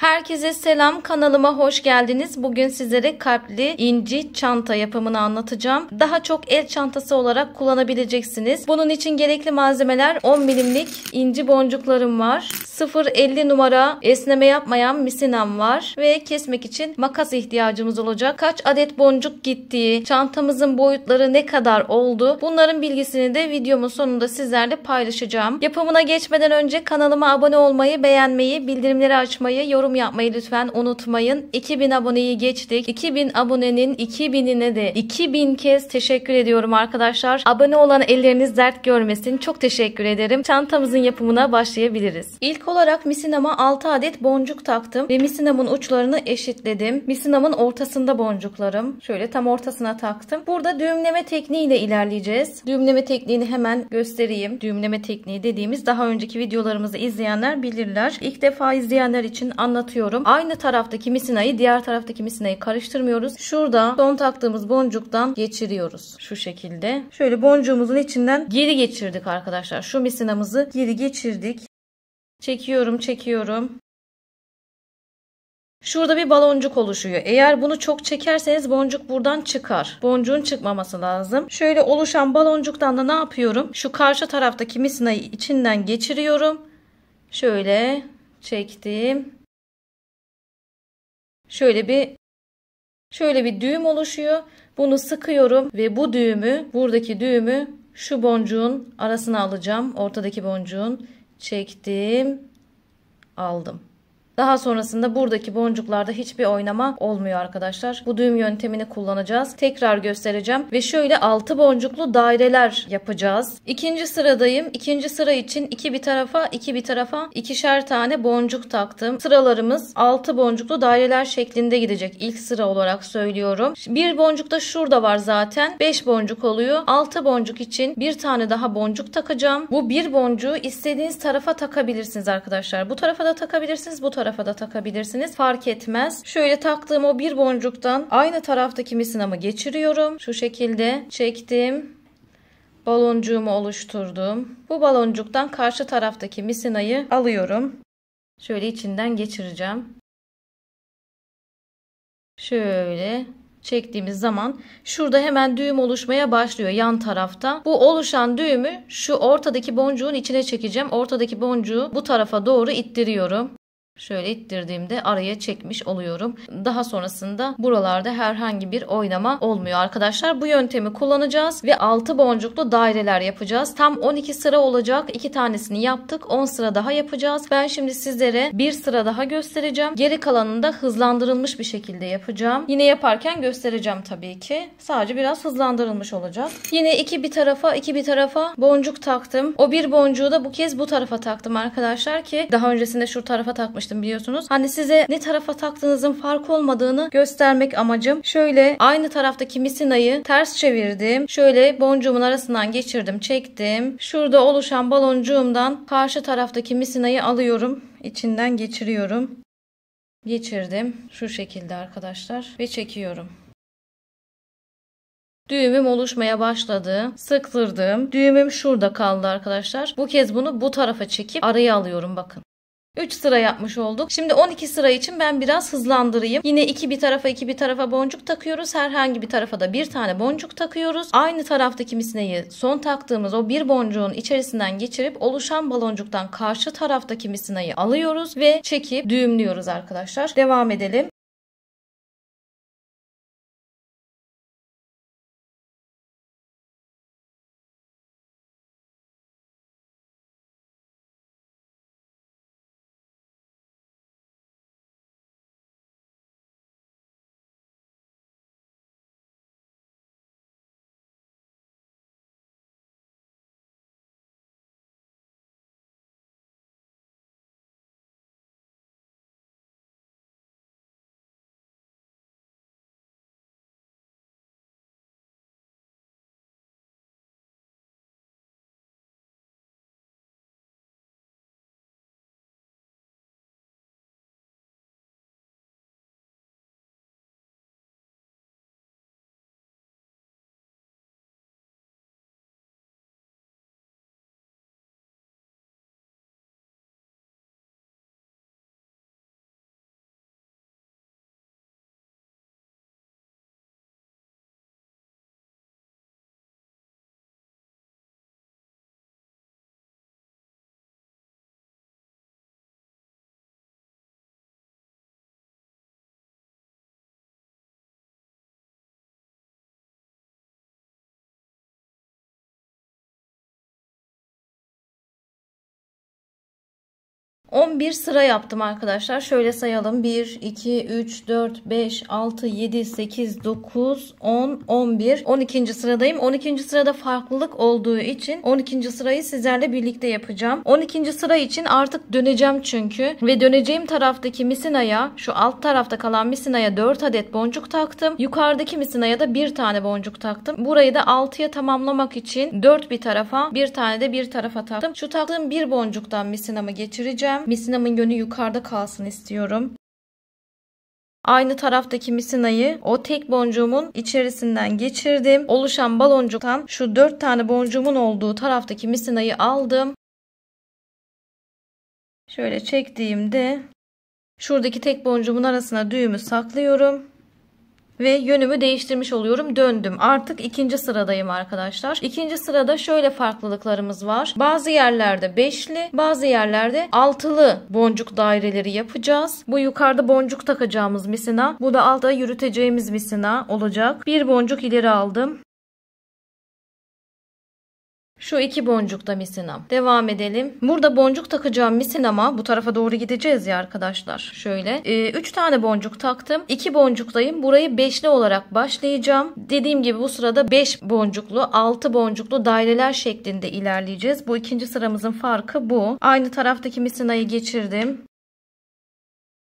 Herkese selam, kanalıma hoş geldiniz. Bugün sizlere kalpli inci çanta yapımını anlatacağım. Daha çok el çantası olarak kullanabileceksiniz. Bunun için gerekli malzemeler 10 milimlik inci boncuklarım var. 0,50 numara esneme yapmayan misinam var. Ve kesmek için makas ihtiyacımız olacak. Kaç adet boncuk gittiği, çantamızın boyutları ne kadar oldu, bunların bilgisini de videomun sonunda sizlerle paylaşacağım. Yapımına geçmeden önce kanalıma abone olmayı, beğenmeyi, bildirimleri açmayı, yorum yapmayı lütfen unutmayın. 2000 aboneyi geçtik. 2000 abonenin 2000'ine de 2000 kez teşekkür ediyorum arkadaşlar. Abone olan elleriniz dert görmesin. Çok teşekkür ederim. Çantamızın yapımına başlayabiliriz. İlk olarak misinama 6 adet boncuk taktım ve misinamın uçlarını eşitledim. Misinamın ortasında boncuklarım. Şöyle tam ortasına taktım. Burada düğümleme tekniğiyle ilerleyeceğiz. Düğümleme tekniğini hemen göstereyim. Düğümleme tekniği dediğimiz, daha önceki videolarımızı izleyenler bilirler. İlk defa izleyenler için anlatıyorum. Aynı taraftaki misinayı diğer taraftaki misinayı karıştırmıyoruz. Şurada son taktığımız boncuktan geçiriyoruz. Şu şekilde. Şöyle boncuğumuzun içinden geri geçirdik arkadaşlar. Şu misinamızı geri geçirdik. Çekiyorum. Şurada bir baloncuk oluşuyor. Eğer bunu çok çekerseniz boncuk buradan çıkar. Boncuğun çıkmaması lazım. Şöyle oluşan baloncuktan da ne yapıyorum? Şu karşı taraftaki misinayı içinden geçiriyorum. Şöyle çektim. Şöyle bir düğüm oluşuyor. Bunu sıkıyorum ve bu düğümü, buradaki düğümü şu boncuğun arasına alacağım. Ortadaki boncuğun çektim, aldım. Daha sonrasında buradaki boncuklarda hiçbir oynama olmuyor arkadaşlar. Bu düğüm yöntemini kullanacağız. Tekrar göstereceğim. Ve şöyle 6 boncuklu daireler yapacağız. İkinci sıradayım. İkinci sıra için iki bir tarafa ikişer tane boncuk taktım. Sıralarımız 6 boncuklu daireler şeklinde gidecek. İlk sıra olarak söylüyorum. Bir boncuk da şurada var zaten. 5 boncuk oluyor. 6 boncuk için bir tane daha boncuk takacağım. Bu bir boncuğu istediğiniz tarafa takabilirsiniz arkadaşlar. Bu tarafa da takabilirsiniz. Bu tarafa da takabilirsiniz. Fark etmez. Şöyle taktığım o bir boncuktan aynı taraftaki misinamı geçiriyorum. Şu şekilde çektim. Baloncuğumu oluşturdum. Bu baloncuktan karşı taraftaki misinayı alıyorum. Şöyle içinden geçireceğim. Şöyle çektiğimiz zaman şurada hemen düğüm oluşmaya başlıyor yan tarafta. Bu oluşan düğümü şu ortadaki boncuğun içine çekeceğim. Ortadaki boncuğu bu tarafa doğru ittiriyorum. Şöyle ittirdiğimde araya çekmiş oluyorum. Daha sonrasında buralarda herhangi bir oynama olmuyor arkadaşlar. Bu yöntemi kullanacağız ve 6 boncuklu daireler yapacağız. Tam 12 sıra olacak. 2 tanesini yaptık. 10 sıra daha yapacağız. Ben şimdi sizlere bir sıra daha göstereceğim. Geri kalanını da hızlandırılmış bir şekilde yapacağım. Yine yaparken göstereceğim tabii ki. Sadece biraz hızlandırılmış olacak. Yine iki bir tarafa boncuk taktım. O bir boncuğu da bu kez bu tarafa taktım arkadaşlar ki daha öncesinde şu tarafa takmıştım biliyorsunuz. Hani size ne tarafa taktığınızın fark olmadığını göstermek amacım. Şöyle aynı taraftaki misinayı ters çevirdim. Şöyle boncuğumun arasından geçirdim, çektim. Şurada oluşan baloncuğumdan karşı taraftaki misinayı alıyorum. İçinden geçiriyorum. Geçirdim. Şu şekilde arkadaşlar ve çekiyorum. Düğümüm oluşmaya başladı. Sıktırdım. Düğümüm şurada kaldı arkadaşlar. Bu kez bunu bu tarafa çekip araya alıyorum bakın. 3 sıra yapmış olduk. Şimdi 12 sıra için ben biraz hızlandırayım. Yine iki bir tarafa boncuk takıyoruz. Herhangi bir tarafa da bir tane boncuk takıyoruz. Aynı taraftaki misinayı son taktığımız o bir boncuğun içerisinden geçirip oluşan baloncuktan karşı taraftaki misinayı alıyoruz ve çekip düğümlüyoruz arkadaşlar. Devam edelim. 11 sıra yaptım arkadaşlar. Şöyle sayalım. 1, 2, 3, 4, 5, 6, 7, 8, 9, 10, 11. 12. sıradayım. 12. sırada farklılık olduğu için 12. sırayı sizlerle birlikte yapacağım. 12. sıra için artık döneceğim çünkü. Ve döneceğim taraftaki misinaya, şu alt tarafta kalan misinaya 4 adet boncuk taktım. Yukarıdaki misinaya da bir tane boncuk taktım. Burayı da 6'ya tamamlamak için 4 bir tarafa, bir tane de bir tarafa taktım. Şu taktığım bir boncuktan misinamı geçireceğim. Misinamın yönü yukarıda kalsın istiyorum. Aynı taraftaki misinayı o tek boncuğumun içerisinden geçirdim. Oluşan baloncuktan şu 4 tane boncuğumun olduğu taraftaki misinayı aldım. Şöyle çektiğimde şuradaki tek boncuğumun arasına düğümü saklıyorum. Ve yönümü değiştirmiş oluyorum. Döndüm. Artık ikinci sıradayım arkadaşlar. İkinci sırada şöyle farklılıklarımız var. Bazı yerlerde beşli, bazı yerlerde altılı boncuk daireleri yapacağız. Bu yukarıda boncuk takacağımız misina. Bu da altta yürüteceğimiz misina olacak. Bir boncuk ileri aldım. Şu 2 boncukta misinam. Devam edelim. Burada boncuk takacağım misinama bu tarafa doğru gideceğiz ya arkadaşlar. Şöyle 3 tane boncuk taktım. 2 boncuktayım. Burayı beşli olarak başlayacağım. Dediğim gibi bu sırada 5 boncuklu, 6 boncuklu daireler şeklinde ilerleyeceğiz. Bu ikinci sıramızın farkı bu. Aynı taraftaki misinayı geçirdim.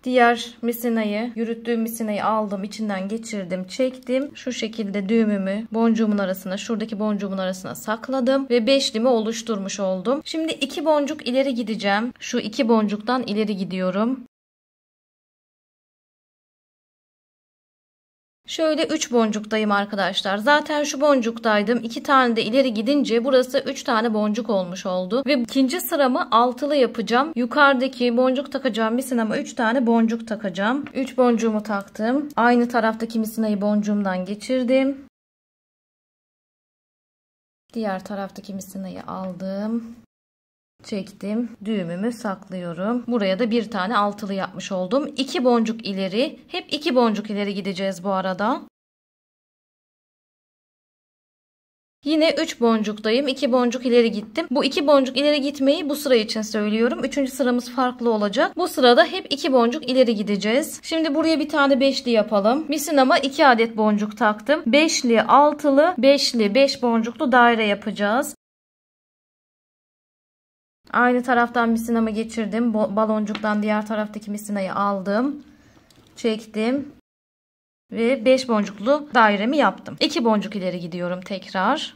Diğer misinayı, yürüttüğüm misinayı aldım, içinden geçirdim, çektim. Şu şekilde düğümümü boncuğumun arasına, şuradaki boncuğumun arasına sakladım ve beşlimi oluşturmuş oldum. Şimdi 2 boncuk ileri gideceğim. Şu 2 boncuktan ileri gidiyorum. Şöyle 3 boncuktayım arkadaşlar. Zaten şu boncuktaydım. 2 tane de ileri gidince burası 3 tane boncuk olmuş oldu. Ve ikinci sıramı altılı yapacağım. Yukarıdaki boncuk takacağım misinama 3 tane boncuk takacağım. 3 boncuğumu taktım. Aynı taraftaki misinayı boncuğumdan geçirdim. Diğer taraftaki misinayı aldım. Çektim. Düğümümü saklıyorum. Buraya da bir tane altılı yapmış oldum. 2 boncuk ileri. Hep 2 boncuk ileri gideceğiz bu arada. Yine 3 boncuktayım. 2 boncuk ileri gittim. Bu 2 boncuk ileri gitmeyi bu sıra için söylüyorum. 3. sıramız farklı olacak. Bu sırada hep 2 boncuk ileri gideceğiz. Şimdi buraya bir tane beşli yapalım. Misinama 2 adet boncuk taktım. Beşli, altılı, beşli, 5 boncuklu daire yapacağız. Aynı taraftan misinamı geçirdim. Baloncuktan diğer taraftaki misinayı aldım. Çektim. Ve 5 boncuklu dairemi yaptım. 2 boncuk ileri gidiyorum tekrar.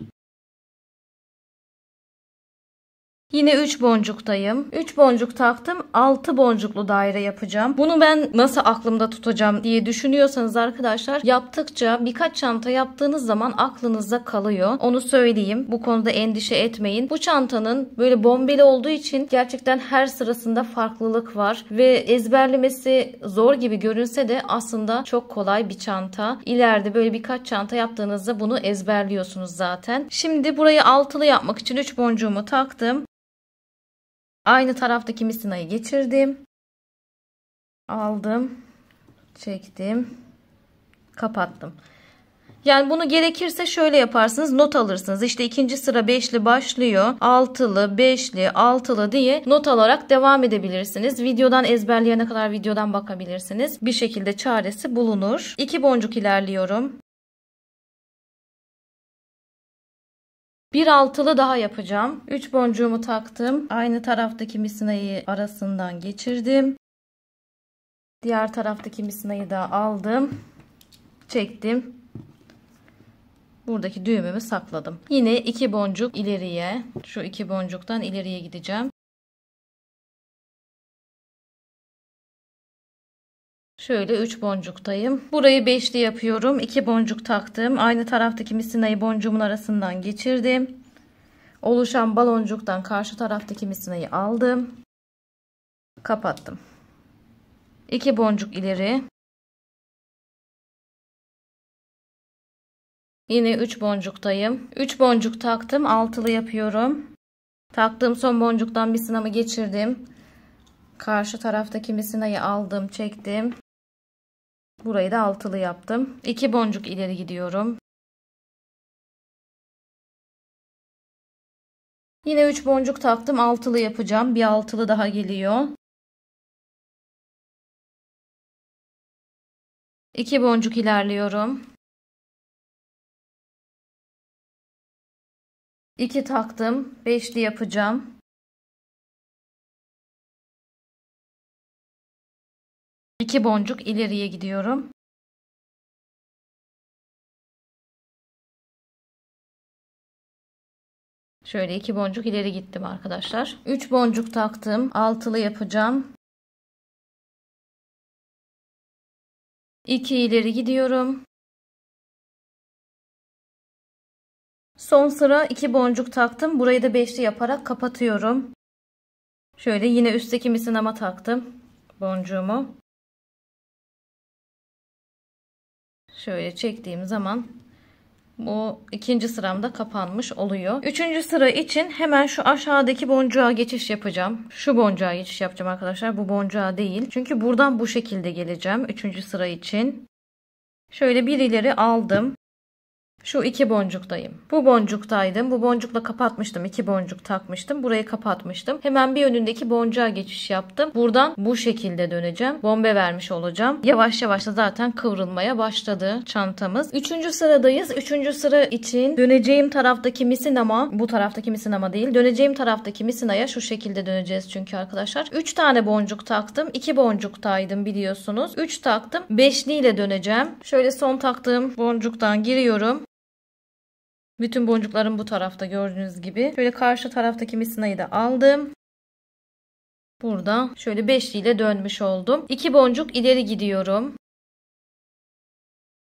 Yine 3 boncuktayım. 3 boncuk taktım. 6 boncuklu daire yapacağım. Bunu ben nasıl aklımda tutacağım diye düşünüyorsanız arkadaşlar, yaptıkça birkaç çanta yaptığınız zaman aklınızda kalıyor. Onu söyleyeyim. Bu konuda endişe etmeyin. Bu çantanın böyle bombeli olduğu için gerçekten her sırasında farklılık var. Ve ezberlemesi zor gibi görünse de aslında çok kolay bir çanta. İleride böyle birkaç çanta yaptığınızda bunu ezberliyorsunuz zaten. Şimdi burayı altılı yapmak için 3 boncuğumu taktım. Aynı taraftaki misinayı geçirdim. Aldım. Çektim. Kapattım. Yani bunu gerekirse şöyle yaparsınız. Not alırsınız. İşte ikinci sıra beşli başlıyor. Altılı, beşli, altılı diye not alarak devam edebilirsiniz. Videodan ezberleyene kadar videodan bakabilirsiniz. Bir şekilde çaresi bulunur. 2 boncuk ilerliyorum. Bir altılı daha yapacağım. 3 boncuğumu taktım. Aynı taraftaki misinayı arasından geçirdim. Diğer taraftaki misinayı da aldım. Çektim. Buradaki düğümümü sakladım. Yine 2 boncuk ileriye. Şu 2 boncuktan ileriye gideceğim. Şöyle 3 boncuktayım. Burayı beşli yapıyorum. 2 boncuk taktım. Aynı taraftaki misinayı boncuğumun arasından geçirdim. Oluşan baloncuktan karşı taraftaki misinayı aldım. Kapattım. 2 boncuk ileri. Yine 3 boncuktayım. 3 boncuk taktım. Altılı yapıyorum. Taktığım son boncuktan misinamı geçirdim. Karşı taraftaki misinayı aldım, çektim. Burayı da altılı yaptım. 2 boncuk ileri gidiyorum. Yine 3 boncuk taktım. Altılı yapacağım. Bir altılı daha geliyor. 2 boncuk ilerliyorum. 2 taktım. Beşli yapacağım. 2 boncuk ileriye gidiyorum. Şöyle 2 boncuk ileri gittim arkadaşlar. 3 boncuk taktım. Altılı yapacağım. 2 ileri gidiyorum. Son sıra 2 boncuk taktım. Burayı da beşli yaparak kapatıyorum. Şöyle yine üstteki misinama taktım boncuğumu. Şöyle çektiğim zaman bu ikinci sıramda kapanmış oluyor. Üçüncü sıra için hemen şu aşağıdaki boncuğa geçiş yapacağım. Şu boncuğa geçiş yapacağım arkadaşlar. Bu boncuğa değil. Çünkü buradan bu şekilde geleceğim. Üçüncü sıra için. Şöyle bir ileri aldım. Şu 2 boncuktayım. Bu boncuktaydım. Bu boncukla kapatmıştım. 2 boncuk takmıştım. Burayı kapatmıştım. Hemen bir önündeki boncuğa geçiş yaptım. Buradan bu şekilde döneceğim. Bombe vermiş olacağım. Yavaş yavaş da zaten kıvrılmaya başladı çantamız. 3. sıradayız. 3. sıra için döneceğim taraftaki misinama, bu taraftaki misinama değil. Döneceğim taraftaki misinaya şu şekilde döneceğiz çünkü arkadaşlar. 3 tane boncuk taktım. 2 boncuktaydım biliyorsunuz. 3 taktım. Beşli ile döneceğim. Şöyle son taktığım boncuktan giriyorum. Bütün boncuklarım bu tarafta gördüğünüz gibi. Şöyle karşı taraftaki misinayı da aldım. Burada şöyle beşli ile dönmüş oldum. 2 boncuk ileri gidiyorum.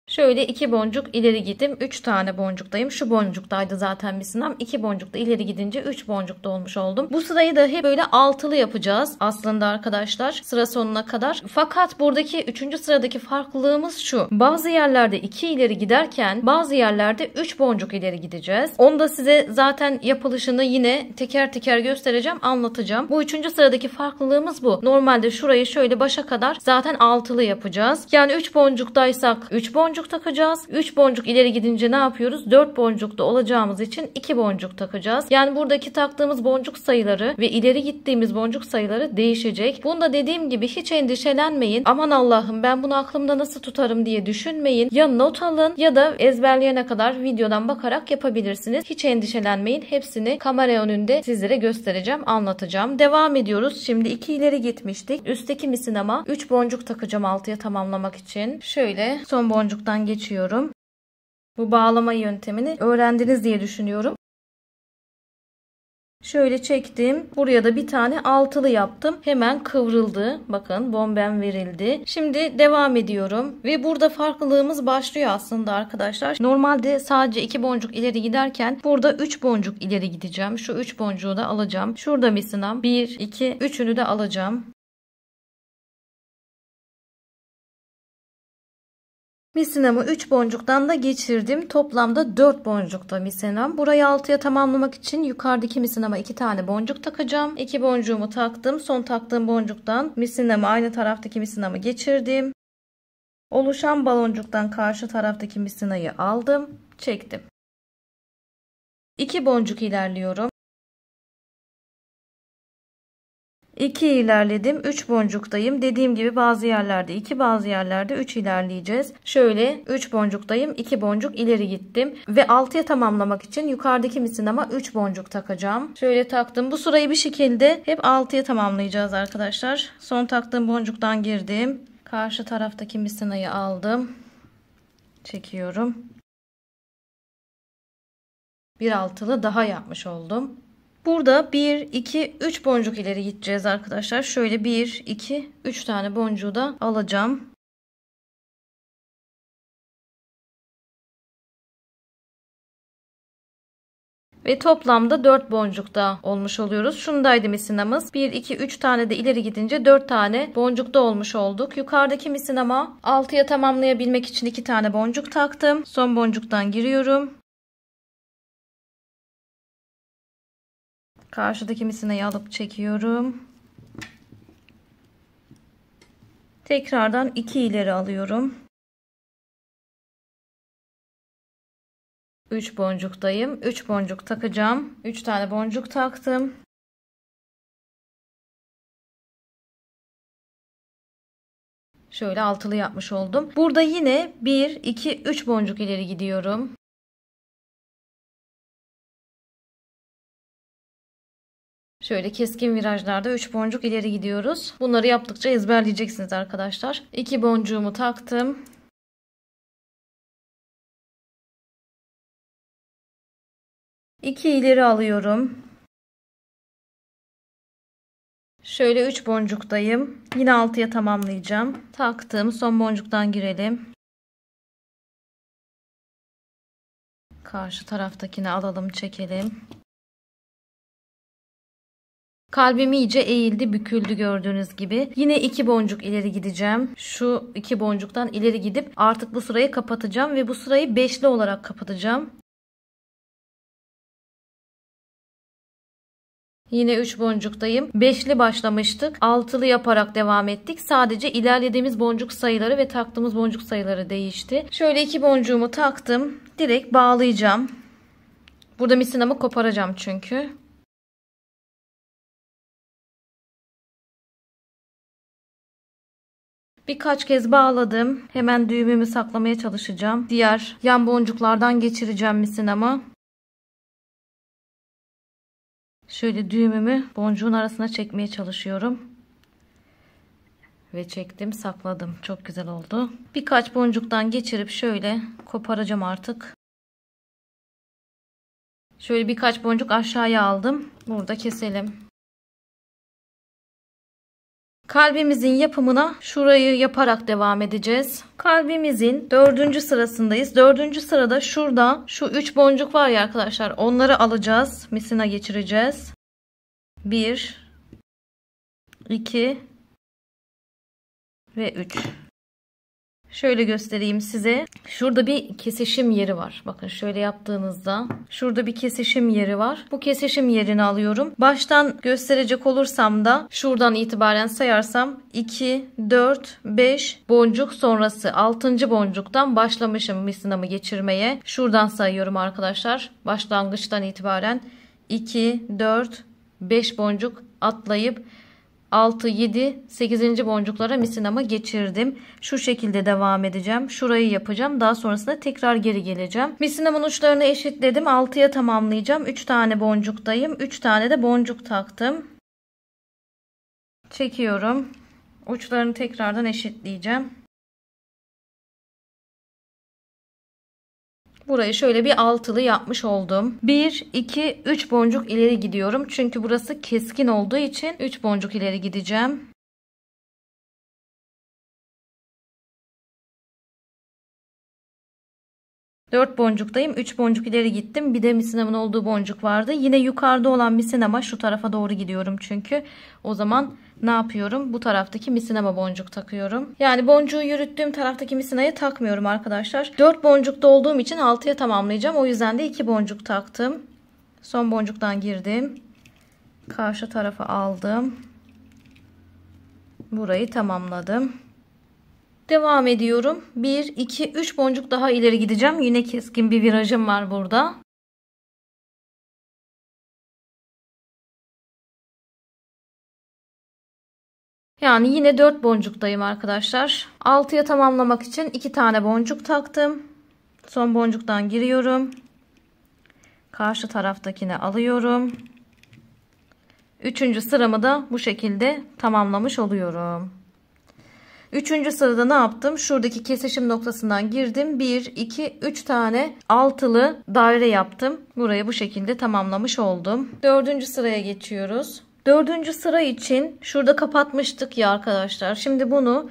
Şöyle 2 boncuk ileri gittim. 3 tane boncuktayım. Şu boncuktaydı zaten misinam. 2 boncukta ileri gidince 3 boncukta olmuş oldum. Bu sırayı da hep böyle altılı yapacağız aslında arkadaşlar. Sıra sonuna kadar. Fakat buradaki 3. sıradaki farklılığımız şu. Bazı yerlerde 2 ileri giderken bazı yerlerde 3 boncuk ileri gideceğiz. Onu da size zaten yapılışını yine teker teker göstereceğim, anlatacağım. Bu 3. sıradaki farklılığımız bu. Normalde şurayı şöyle başa kadar zaten altılı yapacağız. Yani 3 boncuktaysak 3 boncuk takacağız. 3 boncuk ileri gidince ne yapıyoruz? 4 boncukta olacağımız için 2 boncuk takacağız. Yani buradaki taktığımız boncuk sayıları ve ileri gittiğimiz boncuk sayıları değişecek. Bunda dediğim gibi hiç endişelenmeyin. Aman Allah'ım ben bunu aklımda nasıl tutarım diye düşünmeyin. Ya not alın ya da ezberleyene kadar videodan bakarak yapabilirsiniz. Hiç endişelenmeyin. Hepsini kamera önünde sizlere göstereceğim, anlatacağım. Devam ediyoruz. Şimdi 2 ileri gitmiştik. Üstteki misinama 3 boncuk takacağım altıya tamamlamak için. Şöyle son boncuktan geçiyorum. Bu bağlama yöntemini öğrendiniz diye düşünüyorum. Şöyle çektim. Buraya da bir tane altılı yaptım. Hemen kıvrıldı. Bakın bombem verildi. Şimdi devam ediyorum. Ve burada farklılığımız başlıyor aslında arkadaşlar. Normalde sadece 2 boncuk ileri giderken burada 3 boncuk ileri gideceğim. Şu 3 boncuğu da alacağım. Şurada misinam 1, 2, 3'ünü de alacağım. Misinamı 3 boncuktan da geçirdim. Toplamda 4 boncukta misinam. Burayı altıya tamamlamak için yukarıdaki misinama 2 tane boncuk takacağım. 2 boncuğumu taktım. Son taktığım boncuktan misinamı aynı taraftaki misinamı geçirdim. Oluşan baloncuktan karşı taraftaki misinayı aldım. Çektim. 2 boncuk ilerliyorum. 2 ilerledim. 3 boncuktayım. Dediğim gibi bazı yerlerde 2, bazı yerlerde 3 ilerleyeceğiz. Şöyle 3 boncuktayım. 2 boncuk ileri gittim. Ve 6'ya tamamlamak için yukarıdaki misinama 3 boncuk takacağım. Şöyle taktım. Bu sırayı bir şekilde hep 6'ya tamamlayacağız arkadaşlar. Son taktığım boncuktan girdim. Karşı taraftaki misinayı aldım. Çekiyorum. Bir altılı daha yapmış oldum. Burada 1, 2, 3 boncuk ileri gideceğiz arkadaşlar. Şöyle 1, 2, 3 tane boncuğu da alacağım. Ve toplamda 4 boncukta olmuş oluyoruz. Şundaydı misinamız. 1, 2, 3 tane de ileri gidince 4 tane boncukta olmuş olduk. Yukarıdaki misinama 6'ya tamamlayabilmek için 2 tane boncuk taktım. Son boncuktan giriyorum. Karşıdaki misinayı alıp çekiyorum. Tekrardan 2 ileri alıyorum. 3 boncuktayım. 3 boncuk takacağım. 3 tane boncuk taktım. Şöyle altılı yapmış oldum. Burada yine 1, 2, 3 boncuk ileri gidiyorum. Şöyle keskin virajlarda 3 boncuk ileri gidiyoruz. Bunları yaptıkça ezberleyeceksiniz arkadaşlar. 2 boncuğumu taktım. İki ileri alıyorum. Şöyle 3 boncuktayım. Yine 6'ya tamamlayacağım. Taktım. Son boncuktan girelim. Karşı taraftakini alalım, çekelim. Kalbim iyice eğildi, büküldü gördüğünüz gibi. Yine 2 boncuk ileri gideceğim. Şu 2 boncuktan ileri gidip artık bu sırayı kapatacağım ve bu sırayı beşli olarak kapatacağım. Yine 3 boncuktayım. Beşli başlamıştık. Altılı yaparak devam ettik. Sadece ilerlediğimiz boncuk sayıları ve taktığımız boncuk sayıları değişti. Şöyle 2 boncuğumu taktım. Direkt bağlayacağım. Burada misinamı koparacağım çünkü. Birkaç kez bağladım. Hemen düğümümü saklamaya çalışacağım. Diğer yan boncuklardan geçireceğim misinamı. Şöyle düğümümü boncuğun arasına çekmeye çalışıyorum. Ve çektim, sakladım. Çok güzel oldu. Birkaç boncuktan geçirip şöyle koparacağım artık. Şöyle birkaç boncuk aşağıya aldım. Burada keselim. Kalbimizin yapımına şurayı yaparak devam edeceğiz. Kalbimizin 4. sırasındayız. 4. sırada şurada şu 3 boncuk var ya arkadaşlar. Onları alacağız. Misina geçireceğiz. 1, 2 ve 3. Şöyle göstereyim size. Şurada bir kesişim yeri var. Bakın şöyle yaptığınızda şurada bir kesişim yeri var. Bu kesişim yerini alıyorum. Baştan gösterecek olursam da şuradan itibaren sayarsam 2, 4, 5 boncuk sonrası 6. boncuktan başlamışım misinamı geçirmeye. Şuradan sayıyorum arkadaşlar. Başlangıçtan itibaren 2, 4, 5 boncuk atlayıp 6, 7, 8. boncuklara misinamı geçirdim. Şu şekilde devam edeceğim. Şurayı yapacağım. Daha sonrasında tekrar geri geleceğim. Misinamın uçlarını eşitledim. 6'ya tamamlayacağım. 3 tane boncuktayım. 3 tane de boncuk taktım. Çekiyorum. Uçlarını tekrardan eşitleyeceğim. Burayı şöyle bir altılı yapmış oldum. 1, 2, 3 boncuk ileri gidiyorum. Çünkü burası keskin olduğu için 3 boncuk ileri gideceğim. Dört boncuktayım. 3 boncuk ileri gittim. Bir de misinamın olduğu boncuk vardı. Yine yukarıda olan misinama şu tarafa doğru gidiyorum çünkü. O zaman ne yapıyorum? Bu taraftaki misinama boncuk takıyorum. Yani boncuğu yürüttüğüm taraftaki misinayı takmıyorum arkadaşlar. 4 boncukta olduğum için 6'ya tamamlayacağım. O yüzden de 2 boncuk taktım. Son boncuktan girdim. Karşı tarafa aldım. Burayı tamamladım. Devam ediyorum. 1, 2, 3 boncuk daha ileri gideceğim. Yine keskin bir virajım var burada. Yani yine 4 boncuktayım arkadaşlar. 6'ya tamamlamak için 2 tane boncuk taktım. Son boncuktan giriyorum. Karşı taraftakini alıyorum. 3. sıramı da bu şekilde tamamlamış oluyorum. 3. sırada ne yaptım? Şuradaki kesişim noktasından girdim. 1, 2, 3 tane altılı daire yaptım. Burayı bu şekilde tamamlamış oldum. 4. sıraya geçiyoruz. 4. sıra için şurada kapatmıştık ya arkadaşlar. Şimdi bunu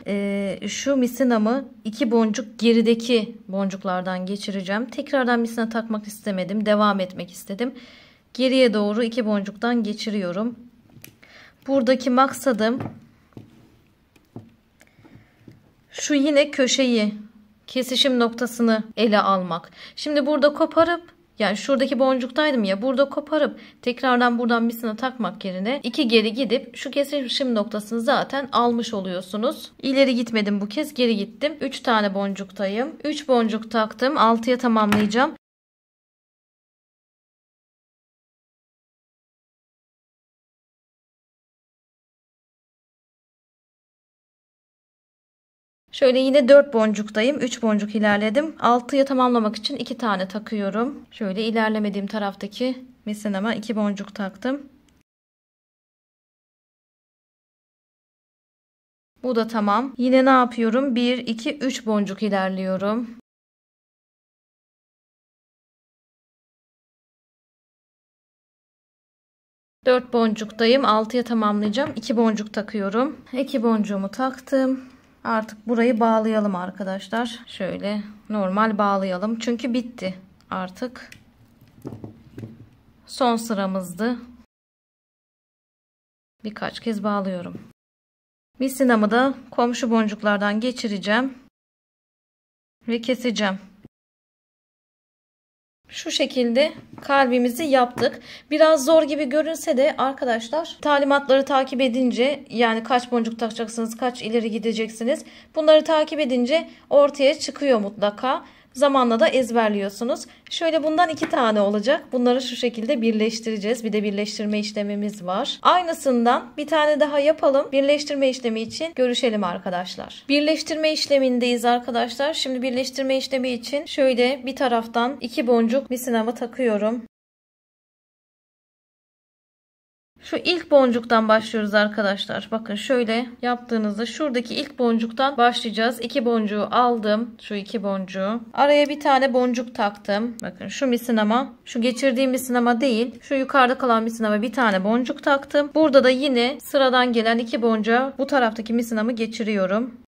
şu misinamı 2 boncuk gerideki boncuklardan geçireceğim. Tekrardan misina takmak istemedim. Devam etmek istedim. Geriye doğru 2 boncuktan geçiriyorum. Buradaki maksadım şu yine köşeyi, kesişim noktasını ele almak. Şimdi burada koparıp, yani şuradaki boncuktaydım ya, burada koparıp tekrardan buradan misina takmak yerine 2 geri gidip şu kesişim noktasını zaten almış oluyorsunuz. İleri gitmedim bu kez, geri gittim. 3 tane boncuktayım. 3 boncuk taktım. 6'ya tamamlayacağım. Şöyle yine 4 boncuktayım. 3 boncuk ilerledim. 6'yı tamamlamak için 2 tane takıyorum. Şöyle ilerlemediğim taraftaki misinama 2 boncuk taktım. Bu da tamam. Yine ne yapıyorum? 1, 2, 3 boncuk ilerliyorum. Dört boncuktayım. 6'ya tamamlayacağım. 2 boncuk takıyorum. 2 boncuğumu taktım. Artık burayı bağlayalım arkadaşlar. Şöyle normal bağlayalım. Çünkü bitti artık. Son sıramızdı. Birkaç kez bağlıyorum. Misinamı da komşu boncuklardan geçireceğim ve keseceğim. Şu şekilde kalbimizi yaptık. Biraz zor gibi görünse de arkadaşlar talimatları takip edince, yani kaç boncuk takacaksınız, kaç ileri gideceksiniz, bunları takip edince ortaya çıkıyor mutlaka. Zamanla da ezberliyorsunuz. Şöyle bundan 2 tane olacak. Bunları şu şekilde birleştireceğiz. Bir de birleştirme işlemimiz var. Aynısından bir tane daha yapalım. Birleştirme işlemi için görüşelim arkadaşlar. Birleştirme işlemindeyiz arkadaşlar. Şimdi birleştirme işlemi için şöyle bir taraftan 2 boncuk misinamı takıyorum. Şu ilk boncuktan başlıyoruz arkadaşlar. Bakın şöyle yaptığınızda şuradaki ilk boncuktan başlayacağız. 2 boncuğu aldım. Şu 2 boncuğu. Araya bir tane boncuk taktım. Bakın şu misinama, şu geçirdiğim misinama değil, şu yukarıda kalan misinama bir tane boncuk taktım. Burada da yine sıradan gelen 2 boncuğa bu taraftaki misinamı geçiriyorum.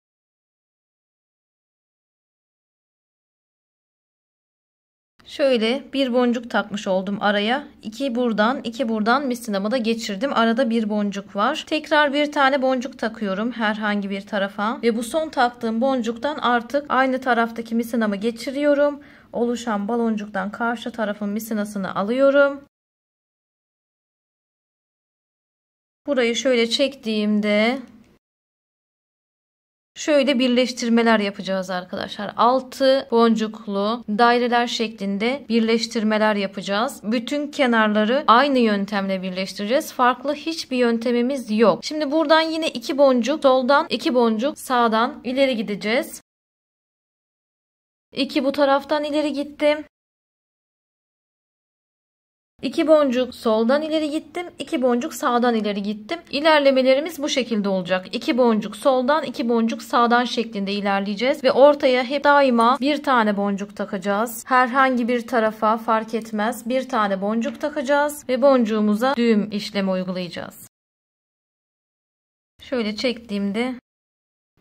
Şöyle bir boncuk takmış oldum araya. 2 buradan, 2 buradan misinamı da geçirdim. Arada bir boncuk var. Tekrar bir tane boncuk takıyorum herhangi bir tarafa. Ve bu son taktığım boncuktan artık aynı taraftaki misinamı geçiriyorum. Oluşan baloncuktan karşı tarafın misinasını alıyorum. Burayı şöyle çektiğimde şöyle birleştirmeler yapacağız arkadaşlar. 6 boncuklu daireler şeklinde birleştirmeler yapacağız. Bütün kenarları aynı yöntemle birleştireceğiz. Farklı hiçbir yöntemimiz yok. Şimdi buradan yine 2 boncuk soldan, 2 boncuk sağdan ileri gideceğiz. 2 bu taraftan ileri gittim. 2 boncuk soldan ileri gittim. 2 boncuk sağdan ileri gittim. İlerlemelerimiz bu şekilde olacak. 2 boncuk soldan, 2 boncuk sağdan şeklinde ilerleyeceğiz. Ve ortaya hep daima bir tane boncuk takacağız. Herhangi bir tarafa fark etmez. Bir tane boncuk takacağız. Ve boncuğumuza düğüm işlemi uygulayacağız. Şöyle çektiğimde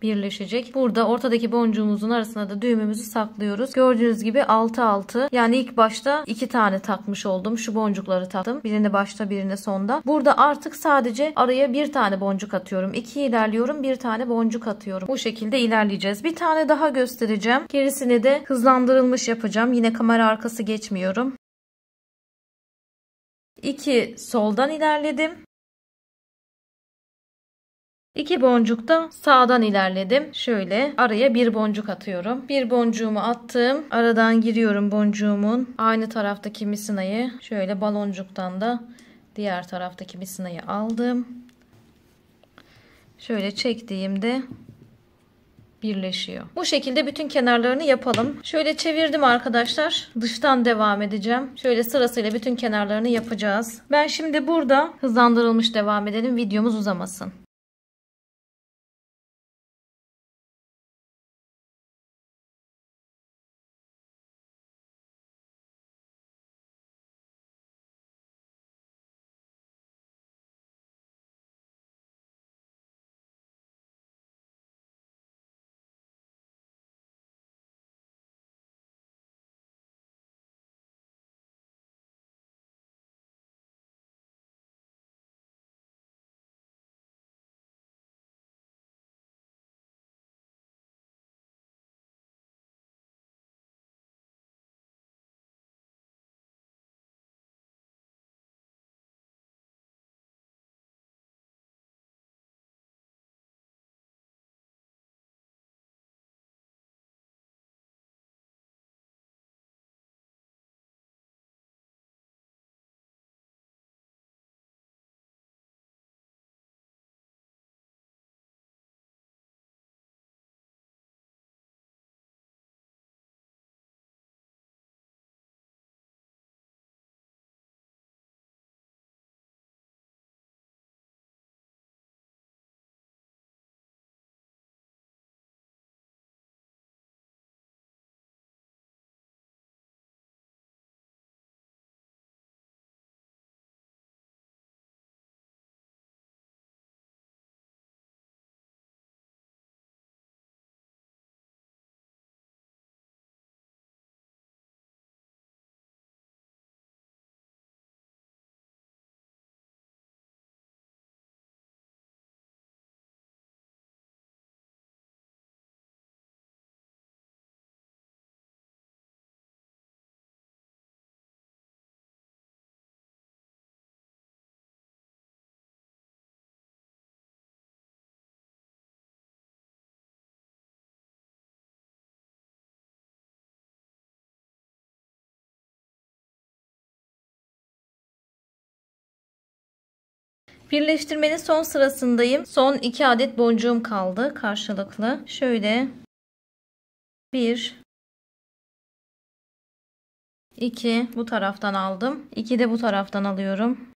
birleşecek. Burada ortadaki boncuğumuzun arasına da düğümümüzü saklıyoruz. Gördüğünüz gibi 6 yani ilk başta 2 tane takmış oldum. Şu boncukları taktım. Birini başta, birini sonda. Burada artık sadece araya bir tane boncuk atıyorum. 2 ilerliyorum. Bir tane boncuk atıyorum. Bu şekilde ilerleyeceğiz. Bir tane daha göstereceğim. Gerisini de hızlandırılmış yapacağım. Yine kamera arkası geçmiyorum. 2 soldan ilerledim. 2 boncuk da sağdan ilerledim. Şöyle araya bir boncuk atıyorum. Bir boncuğumu attım. Aradan giriyorum boncuğumun. Aynı taraftaki misinayı şöyle baloncuktan da diğer taraftaki misinayı aldım. Şöyle çektiğimde birleşiyor. Bu şekilde bütün kenarlarını yapalım. Şöyle çevirdim arkadaşlar. Dıştan devam edeceğim. Şöyle sırasıyla bütün kenarlarını yapacağız. Ben şimdi burada hızlandırılmış devam edelim. Videomuz uzamasın. Birleştirmenin son sırasındayım. Son 2 adet boncuğum kaldı karşılıklı. Şöyle 1 2 bu taraftan aldım. 2 de bu taraftan alıyorum.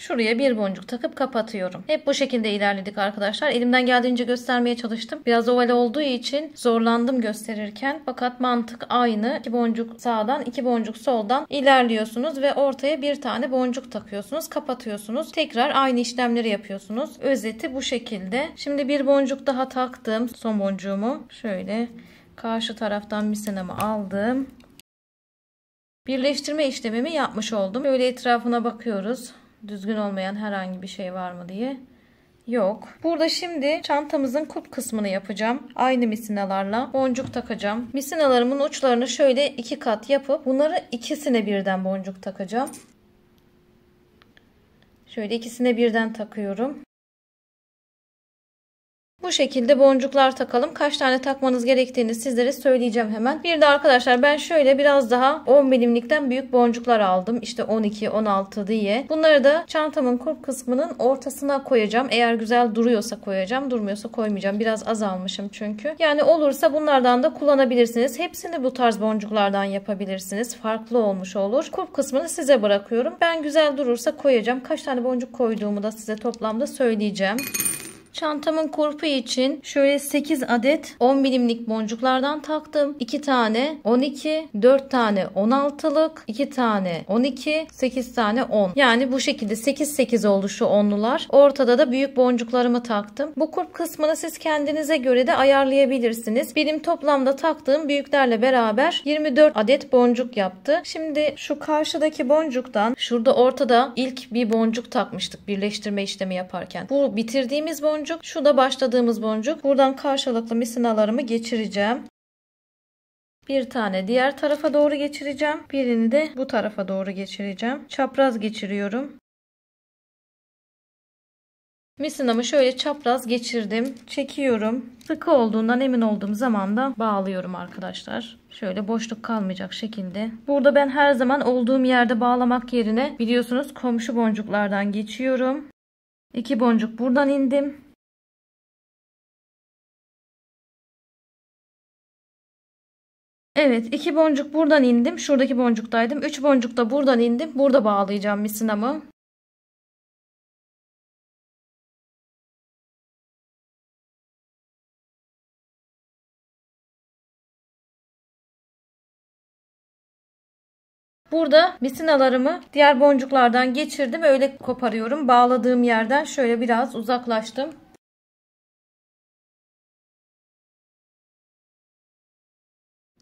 Şuraya bir boncuk takıp kapatıyorum. Hep bu şekilde ilerledik arkadaşlar. Elimden geldiğince göstermeye çalıştım. Biraz oval olduğu için zorlandım gösterirken. Fakat mantık aynı. 2 boncuk sağdan, 2 boncuk soldan ilerliyorsunuz ve ortaya bir tane boncuk takıyorsunuz. Kapatıyorsunuz. Tekrar aynı işlemleri yapıyorsunuz. Özeti bu şekilde. Şimdi bir boncuk daha taktım. Son boncuğumu. Şöyle karşı taraftan misinamı aldım. Birleştirme işlemimi yapmış oldum. Böyle etrafına bakıyoruz. Düzgün olmayan herhangi bir şey var mı diye. Yok. Burada şimdi çantamızın kulp kısmını yapacağım. Aynı misinalarla boncuk takacağım. Misinalarımın uçlarını şöyle 2 kat yapıp bunları ikisine birden boncuk takacağım. Şöyle ikisine birden takıyorum. Bu şekilde boncuklar takalım. Kaç tane takmanız gerektiğini sizlere söyleyeceğim hemen. Bir de arkadaşlar ben şöyle biraz daha 10 milimlikten büyük boncuklar aldım. İşte 12, 16 diye. Bunları da çantamın kulp kısmının ortasına koyacağım. Eğer güzel duruyorsa koyacağım. Durmuyorsa koymayacağım. Biraz az almışım çünkü. Yani olursa bunlardan da kullanabilirsiniz. Hepsini bu tarz boncuklardan yapabilirsiniz. Farklı olmuş olur. Kulp kısmını size bırakıyorum. Ben güzel durursa koyacağım. Kaç tane boncuk koyduğumu da size toplamda söyleyeceğim. Çantamın kurpu için şöyle 8 adet 10 milimlik boncuklardan taktım. 2 tane 12, 4 tane 16'lık, 2 tane 12, 8 tane 10. Yani bu şekilde 8 oldu şu onlular. Ortada da büyük boncuklarımı taktım. Bu kurp kısmını siz kendinize göre de ayarlayabilirsiniz. Benim toplamda taktığım büyüklerle beraber 24 adet boncuk yaptı. Şimdi şu karşıdaki boncuktan şurada ortada ilk bir boncuk takmıştık birleştirme işlemi yaparken. Bu bitirdiğimiz boncuk. Şu da başladığımız boncuk. Buradan karşılıklı misinalarımı geçireceğim. Bir tane diğer tarafa doğru geçireceğim. Birini de bu tarafa doğru geçireceğim. Çapraz geçiriyorum. Misinamı şöyle çapraz geçirdim. Çekiyorum. Sıkı olduğundan emin olduğum zaman da bağlıyorum arkadaşlar. Şöyle boşluk kalmayacak şekilde. Burada ben her zaman olduğum yerde bağlamak yerine biliyorsunuz komşu boncuklardan geçiyorum. 2 boncuk buradan indim. Evet, 2 boncuk buradan indim. Şuradaki boncuktaydım. 3 boncuk da buradan indim. Burada bağlayacağım misinamı. Burada misinalarımı diğer boncuklardan geçirdim. Öyle koparıyorum. Bağladığım yerden şöyle biraz uzaklaştım.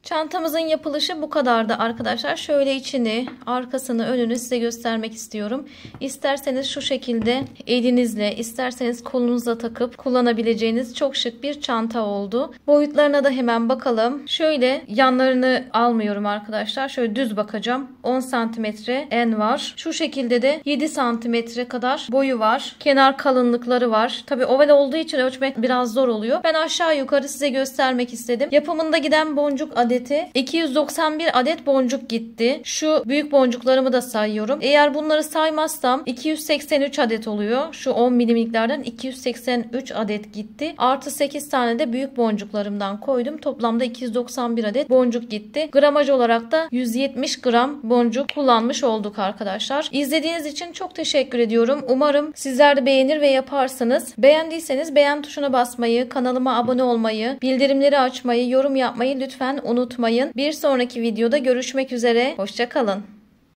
Çantamızın yapılışı bu kadardı arkadaşlar. Şöyle içini, arkasını, önünü size göstermek istiyorum. İsterseniz şu şekilde elinizle, isterseniz kolunuzla takıp kullanabileceğiniz çok şık bir çanta oldu. Boyutlarına da hemen bakalım. Şöyle yanlarını almıyorum arkadaşlar. Şöyle düz bakacağım. 10 santimetre en var. Şu şekilde de 7 santimetre kadar boyu var. Kenar kalınlıkları var. Tabi oval olduğu için ölçmek biraz zor oluyor. Ben aşağı yukarı size göstermek istedim. Yapımında giden boncuk adeti 291 adet boncuk gitti. Şu büyük boncuklarımı da sayıyorum. Eğer bunları saymazsam 283 adet oluyor. Şu 10 milimliklerden 283 adet gitti. Artı 8 tane de büyük boncuklarımdan koydum. Toplamda 291 adet boncuk gitti. Gramaj olarak da 170 gram boncuk kullanmış olduk arkadaşlar. İzlediğiniz için çok teşekkür ediyorum. Umarım sizler de beğenir ve yaparsınız. Beğendiyseniz beğen tuşuna basmayı, kanalıma abone olmayı, bildirimleri açmayı, yorum yapmayı lütfen unutmayın. Bir sonraki videoda görüşmek üzere. Hoşça kalın.